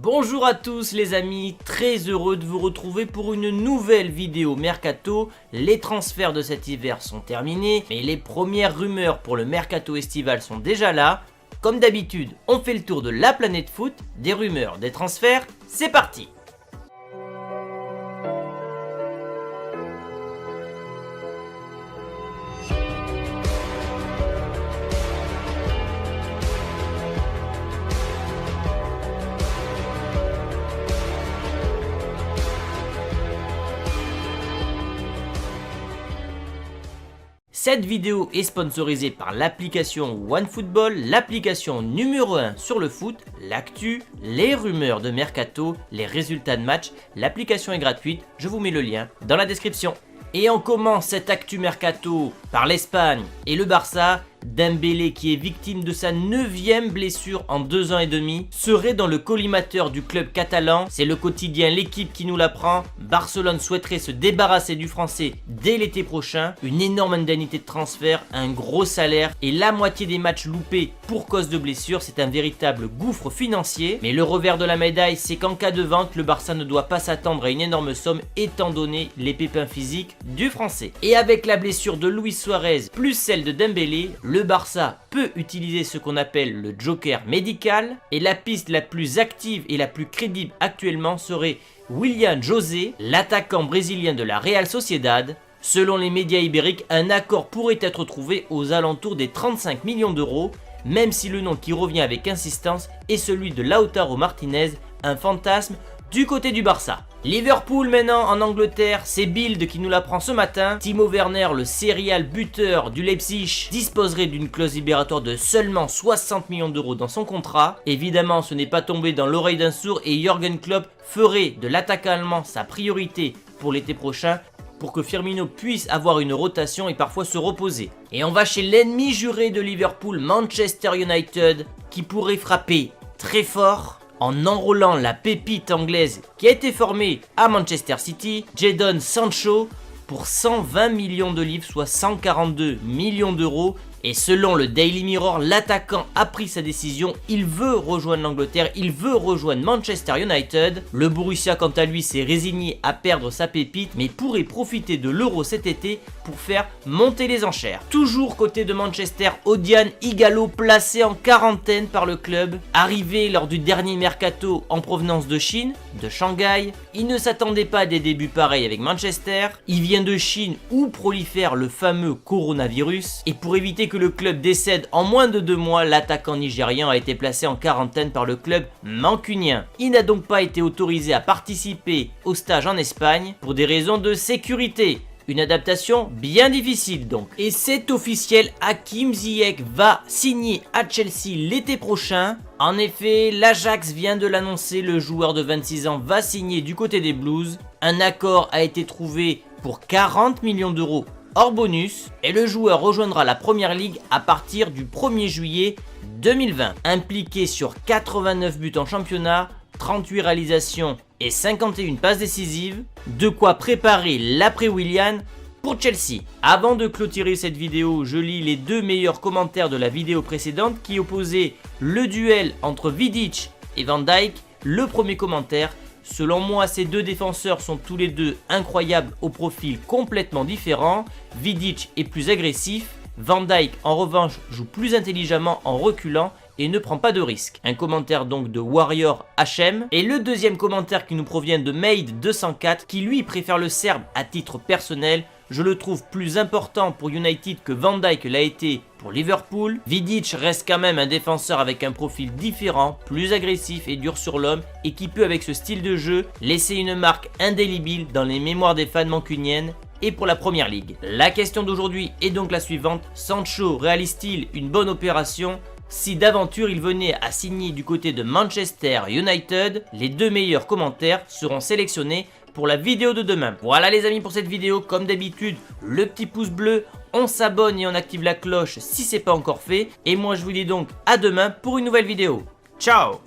Bonjour à tous les amis, très heureux de vous retrouver pour une nouvelle vidéo Mercato. Les transferts de cet hiver sont terminés, mais les premières rumeurs pour le Mercato estival sont déjà là. Comme d'habitude, on fait le tour de la planète foot, des rumeurs, des transferts, c'est parti! Cette vidéo est sponsorisée par l'application OneFootball, l'application numéro 1 sur le foot, l'actu, les rumeurs de Mercato, les résultats de match. L'application est gratuite, je vous mets le lien dans la description. Et on commence cette actu Mercato par l'Espagne et le Barça. Dembélé, qui est victime de sa 9e blessure en 2 ans et demi, serait dans le collimateur du club catalan. C'est le quotidien L'équipe qui nous l'apprend. Barcelone souhaiterait se débarrasser du français dès l'été prochain. Une énorme indemnité de transfert, un gros salaire et la moitié des matchs loupés pour cause de blessure. C'est un véritable gouffre financier. Mais le revers de la médaille, c'est qu'en cas de vente, le Barça ne doit pas s'attendre à une énorme somme étant donné les pépins physiques du français. Et avec la blessure de Luis Suarez plus celle de Dembélé, le Barça peut utiliser ce qu'on appelle le joker médical et la piste la plus active et la plus crédible actuellement serait Willian José, l'attaquant brésilien de la Real Sociedad. Selon les médias ibériques, un accord pourrait être trouvé aux alentours des 35 millions d'euros, même si le nom qui revient avec insistance est celui de Lautaro Martinez, un fantasme du côté du Barça. Liverpool maintenant en Angleterre, c'est Bild qui nous l'apprend ce matin. Timo Werner, le serial buteur du Leipzig, disposerait d'une clause libératoire de seulement 60 millions d'euros dans son contrat. Évidemment, ce n'est pas tombé dans l'oreille d'un sourd et Jürgen Klopp ferait de l'attaquant allemand sa priorité pour l'été prochain pour que Firmino puisse avoir une rotation et parfois se reposer. Et on va chez l'ennemi juré de Liverpool, Manchester United, qui pourrait frapper très fort en enrôlant la pépite anglaise qui a été formée à Manchester City, Jadon Sancho, pour 120 millions de livres, soit 142 millions d'euros. Et selon le Daily Mirror, l'attaquant a pris sa décision, il veut rejoindre l'Angleterre, il veut rejoindre Manchester United. Le Borussia quant à lui s'est résigné à perdre sa pépite, mais pourrait profiter de l'Euro cet été pour faire monter les enchères. Toujours côté de Manchester, Odion Ighalo placé en quarantaine par le club. Arrivé lors du dernier mercato en provenance de Chine, de Shanghai, il ne s'attendait pas à des débuts pareils avec Manchester. Il vient de Chine où prolifère le fameux coronavirus et pour éviter que le club décède en moins de 2 mois, l'attaquant nigérian a été placé en quarantaine par le club mancunien. Il n'a donc pas été autorisé à participer au stage en Espagne pour des raisons de sécurité. Une adaptation bien difficile donc. Et c'est officiel, Hakim Ziyech va signer à Chelsea l'été prochain. En effet, l'Ajax vient de l'annoncer, le joueur de 26 ans va signer du côté des Blues. Un accord a été trouvé pour 40 millions d'euros hors bonus et le joueur rejoindra la Première Ligue à partir du 1er juillet 2020. Impliqué sur 89 buts en championnat, 38 réalisations et 51 passes décisives, de quoi préparer l'après-Willian pour Chelsea. Avant de clôturer cette vidéo, je lis les 2 meilleurs commentaires de la vidéo précédente qui opposaient le duel entre Vidic et Van Dijk. Le premier commentaire: selon moi, ces 2 défenseurs sont tous les 2 incroyables au profil complètement différent. Vidic est plus agressif, Van Dijk en revanche joue plus intelligemment en reculant et ne prend pas de risques. Un commentaire donc de Warrior HM. Et le deuxième commentaire qui nous provient de Made204 qui lui préfère le Serbe à titre personnel. Je le trouve plus important pour United que Van Dijk l'a été pour Liverpool. Vidic reste quand même un défenseur avec un profil différent, plus agressif et dur sur l'homme et qui peut avec ce style de jeu laisser une marque indélébile dans les mémoires des fans mancuniennes et pour la Première Ligue. La question d'aujourd'hui est donc la suivante: Sancho réalise-t-il une bonne opération si d'aventure il venait à signer du côté de Manchester United? Les 2 meilleurs commentaires seront sélectionnés pour la vidéo de demain. Voilà les amis pour cette vidéo, comme d'habitude, le petit pouce bleu, on s'abonne et on active la cloche si c'est pas encore fait. Et moi je vous dis donc à demain pour une nouvelle vidéo. Ciao!